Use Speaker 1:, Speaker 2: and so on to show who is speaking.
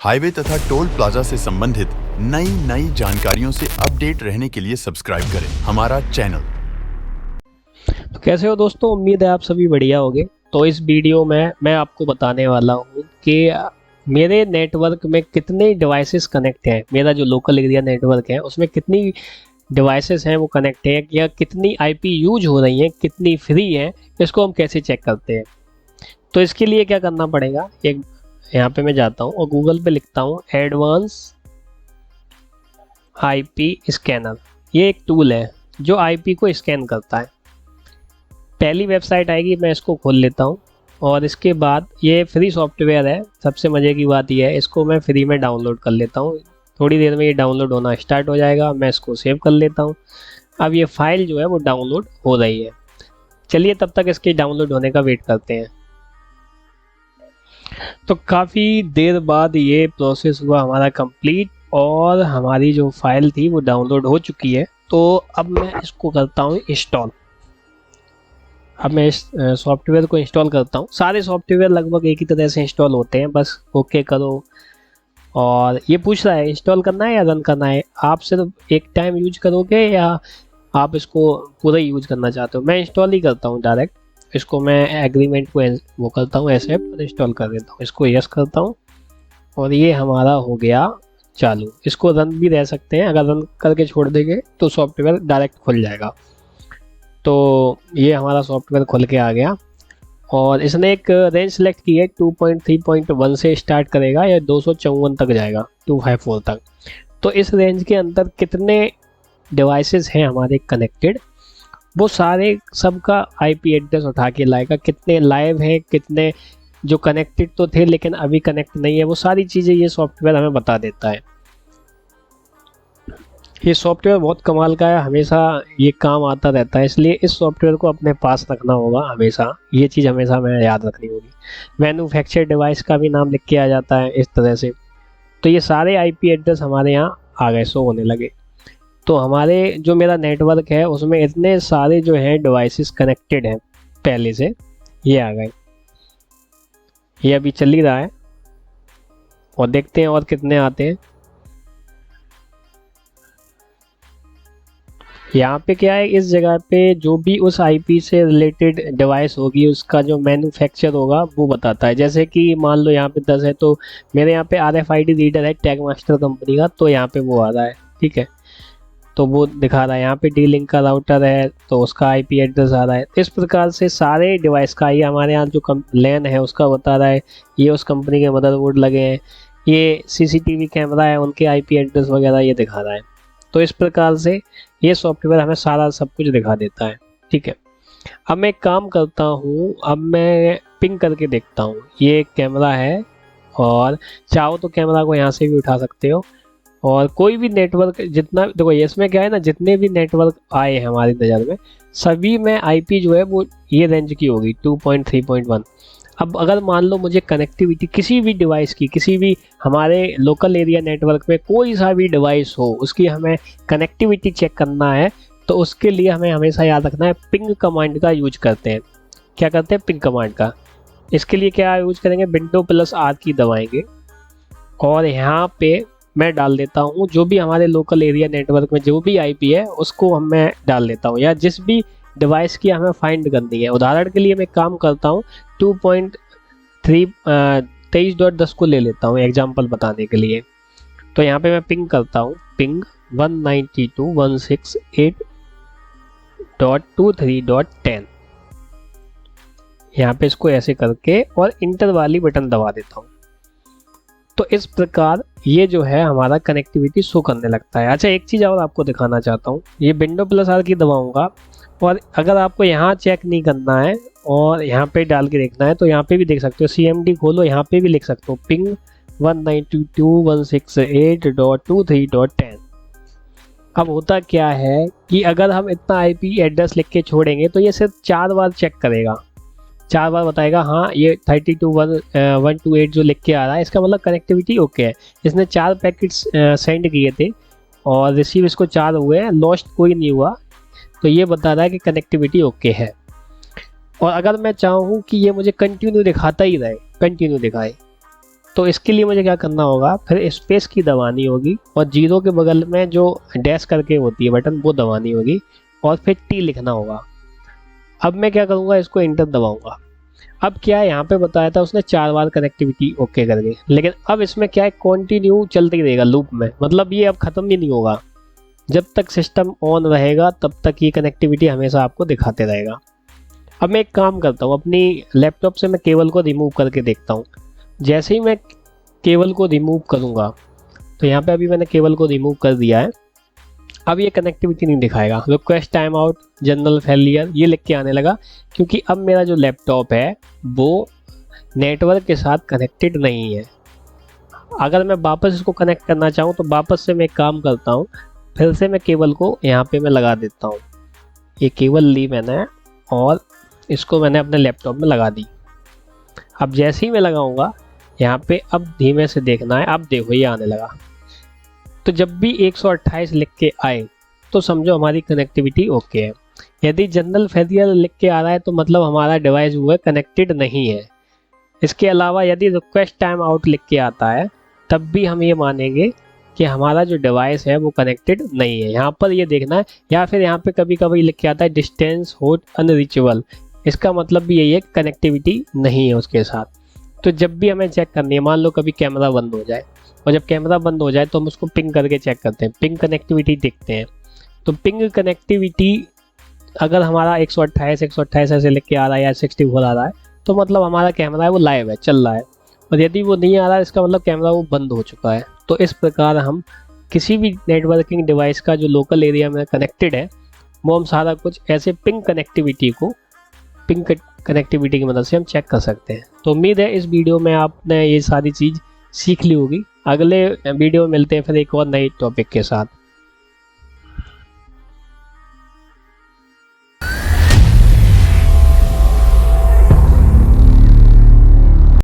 Speaker 1: Highway तथा toll plaza से संबंधित नई जानकारियों से अपडेट रहने के लिए सब्सक्राइब करें हमारा चैनल।
Speaker 2: तो कैसे हो दोस्तों, उम्मीद है आप सभी बढ़िया होंगे। तो इस वीडियो में मैं आपको बताने वाला हूँ कि मेरे नेटवर्क में कितने डिवाइसेस कनेक्ट हैं। मेरा जो लोकल एरिया नेटवर्क है उसमें कितनी डिवाइसेस हैं वो कनेक्ट है, या कितनी आईपी यूज हो रही हैं, कितनी फ्री हैं, इसको हम कैसे चेक करते हैं। तो इसके लिए क्या करना पड़ेगा, एक यहाँ पे मैं जाता हूँ और गूगल पे लिखता हूँ एडवांस आईपी स्कैनर। ये एक टूल है जो आईपी को स्कैन करता है। पहली वेबसाइट आएगी, मैं इसको खोल लेता हूँ और इसके बाद ये फ्री सॉफ्टवेयर है। सबसे मज़े की बात यह है, इसको मैं फ्री में डाउनलोड कर लेता हूँ। थोड़ी देर में ये डाउनलोड होना स्टार्ट हो जाएगा। मैं इसको सेव कर लेता हूँ। अब ये फाइल जो है वो डाउनलोड हो रही है। चलिए तब तक इसके डाउनलोड होने का वेट करते हैं। तो काफ़ी देर बाद ये प्रोसेस हुआ हमारा कंप्लीट और हमारी जो फाइल थी वो डाउनलोड हो चुकी है। तो अब मैं इसको करता हूँ इंस्टॉल। अब मैं इस सॉफ्टवेयर को इंस्टॉल करता हूँ। सारे सॉफ्टवेयर लगभग एक ही तरह से इंस्टॉल होते हैं, बस ओके करो। और ये पूछ रहा है इंस्टॉल करना है या रन करना है। आप सिर्फ एक टाइम यूज करोगे या आप इसको पूरा यूज करना चाहते हो। मैं इंस्टॉल ही करता हूँ डायरेक्ट। इसको मैं एग्रीमेंट को वो करता हूँ, एक्सेप्ट, इंस्टॉल कर देता हूँ। इसको यस करता हूँ और ये हमारा हो गया चालू। इसको रन भी रह सकते हैं, अगर रन करके छोड़ देंगे तो सॉफ्टवेयर डायरेक्ट खुल जाएगा। तो ये हमारा सॉफ्टवेयर खुल के आ गया और इसने एक रेंज सेलेक्ट की है। 2.3.1 से स्टार्ट करेगा या 254 तक जाएगा, 254 तक। तो इस रेंज के अंदर कितने डिवाइसेस हैं हमारे कनेक्टेड, वो सारे सबका आईपी एड्रेस उठा के लाएगा। कितने लाइव हैं, कितने जो कनेक्टेड तो थे लेकिन अभी कनेक्ट नहीं है, वो सारी चीज़ें ये सॉफ्टवेयर हमें बता देता है। ये सॉफ्टवेयर बहुत कमाल का है, हमेशा ये काम आता रहता है, इसलिए इस सॉफ्टवेयर को अपने पास रखना होगा हमेशा। ये चीज़ हमेशा हमें याद रखनी होगी। मैन्युफैक्चर डिवाइस का भी नाम लिख के आ जाता है इस तरह से। तो ये सारे आईपी एड्रेस हमारे यहाँ आ गए, शो होने लगे। तो हमारे जो मेरा नेटवर्क है उसमें इतने सारे जो हैं डिवाइसेस कनेक्टेड हैं पहले से, ये आ गए। ये अभी चल ही रहा है और देखते हैं और कितने आते हैं। यहाँ पे क्या है, इस जगह पे जो भी उस आईपी से रिलेटेड डिवाइस होगी उसका जो मैन्युफैक्चर होगा वो बताता है। जैसे कि मान लो यहाँ पे 10 है तो मेरे यहाँ पे RFID रीडर है टैग मास्टर कंपनी का, तो यहाँ पे वो आ रहा है, ठीक है। तो वो दिखा रहा है। यहाँ पे D-Link का राउटर है तो उसका आईपी एड्रेस आ रहा है। इस प्रकार से सारे डिवाइस का, ये हमारे यहाँ जो लैन है उसका बता रहा है। ये उस कंपनी के मदरबोर्ड लगे हैं। ये CCTV कैमरा है, उनके आईपी एड्रेस वगैरह ये दिखा रहा है। तो इस प्रकार से ये सॉफ्टवेयर हमें सारा सब कुछ दिखा देता है, ठीक है। अब मैं एक काम करता हूँ, अब मैं पिंग करके देखता हूँ। ये एक कैमरा है और चाहो तो कैमरा को यहाँ से भी उठा सकते हो। और कोई भी नेटवर्क जितना, देखो इसमें क्या है ना, जितने भी नेटवर्क आए हैं हमारी नज़र में सभी में आईपी जो है वो ये रेंज की होगी 2.3.1। अब अगर मान लो मुझे कनेक्टिविटी किसी भी डिवाइस की, किसी भी हमारे लोकल एरिया नेटवर्क में कोई सा भी डिवाइस हो, उसकी हमें कनेक्टिविटी चेक करना है, तो उसके लिए हमें हमेशा याद रखना है पिंग कमांड का यूज करते हैं। क्या करते हैं, पिंग कमांड का। इसके लिए क्या यूज करेंगे, Windows+R की दबाएंगे और यहाँ पे मैं डाल देता हूँ जो भी हमारे लोकल एरिया नेटवर्क में जो भी आईपी है उसको मैं डाल देता हूँ, या जिस भी डिवाइस की हमें फाइंड करनी है। उदाहरण के लिए मैं काम करता हूँ 23.10 को ले लेता हूँ एग्जांपल बताने के लिए। तो यहाँ पे मैं पिंग करता हूँ, पिंग 192.168.23.10। यहाँ पे इसको ऐसे करके और इंटर वाली बटन दबा देता हूँ। तो इस प्रकार ये जो है हमारा कनेक्टिविटी शो करने लगता है। अच्छा, एक चीज़ और आपको दिखाना चाहता हूँ। ये Windows+R की दबाऊंगा और अगर आपको यहाँ चेक नहीं करना है और यहाँ पे डाल के देखना है तो यहाँ पे भी देख सकते हो। CMD खोलो, यहाँ पे भी लिख सकते हो पिंग 192.168.23.10। अब होता क्या है कि अगर हम इतना आईपी एड्रेस लिख के छोड़ेंगे तो ये सिर्फ 4 बार चेक करेगा, 4 बार बताएगा हाँ ये 32.128 जो लिख के आ रहा है इसका मतलब कनेक्टिविटी ओके है। इसने 4 पैकेट्स सेंड किए थे और रिसीव इसको 4 हुए हैं, लॉस्ट कोई नहीं हुआ। तो ये बता रहा है कि कनेक्टिविटी ओके है। और अगर मैं चाहूँ कि ये मुझे कंटिन्यू दिखाता ही रहे, कंटिन्यू दिखाए, तो इसके लिए मुझे क्या करना होगा, फिर स्पेस की दबानी होगी और 0 के बगल में जो डैश करके होती है बटन वो दबानी होगी और फिर T लिखना होगा। अब मैं क्या करूँगा, इसको इंटर दबाऊंगा। अब क्या है, यहाँ पे बताया था उसने 4 बार कनेक्टिविटी ओके करके, लेकिन अब इसमें क्या है, कंटिन्यू चलते ही रहेगा लूप में, मतलब ये अब ख़त्म ही नहीं होगा। जब तक सिस्टम ऑन रहेगा तब तक ये कनेक्टिविटी हमेशा आपको दिखाते रहेगा। अब मैं एक काम करता हूँ, अपनी लैपटॉप से मैं केबल को रिमूव करके देखता हूँ। जैसे ही मैं केबल को रिमूव करूँगा, तो यहाँ पे अभी मैंने केबल को रिमूव कर दिया है, अब ये कनेक्टिविटी नहीं दिखाएगा। Request time out, general failure ये लिख के आने लगा, क्योंकि अब मेरा जो लैपटॉप है वो नेटवर्क के साथ कनेक्टेड नहीं है। अगर मैं वापस इसको कनेक्ट करना चाहूँ तो वापस से मैं एक काम करता हूँ, फिर से मैं केबल को यहाँ पे मैं लगा देता हूँ। ये केबल ली मैंने और इसको मैंने अपने लैपटॉप में लगा दी। अब जैसे ही मैं लगाऊंगा यहाँ पे, अब धीमे से देखना है, अब देखो ये आने लगा। तो जब भी 128 लिख के आए तो समझो हमारी कनेक्टिविटी ओके है। यदि जनरल फेलियर लिख के आ रहा है तो मतलब हमारा डिवाइस वो है कनेक्टेड नहीं है। इसके अलावा यदि रिक्वेस्ट टाइम आउट लिख के आता है तब भी हम ये मानेंगे कि हमारा जो डिवाइस है वो कनेक्टेड नहीं है। यहाँ पर ये देखना है, या फिर यहाँ पे कभी कभी लिख के आता है डिस्टेंस होट अनरीचेबल, इसका मतलब भी यही है कनेक्टिविटी नहीं है उसके साथ। तो जब भी हमें चेक करनी है, मान लो कभी कैमरा बंद हो जाए, और जब कैमरा बंद हो जाए तो हम उसको पिंग करके चेक करते हैं, पिंग कनेक्टिविटी देखते हैं। तो पिंग कनेक्टिविटी अगर हमारा 128 ऐसे लिख के आ रहा है या 64 आ रहा है तो मतलब हमारा कैमरा है वो लाइव है, चल रहा है। और यदि वो नहीं आ रहा है इसका मतलब कैमरा वो बंद हो चुका है। तो इस प्रकार हम किसी भी नेटवर्किंग डिवाइस का जो लोकल एरिया में कनेक्टेड है वो हम सारा कुछ ऐसे पिंग कनेक्टिविटी की मदद से हम चेक कर सकते हैं। तो उम्मीद है इस वीडियो में आपने ये सारी चीज़ सीख ली होगी। अगले वीडियो में मिलते हैं फिर एक और नई टॉपिक के साथ।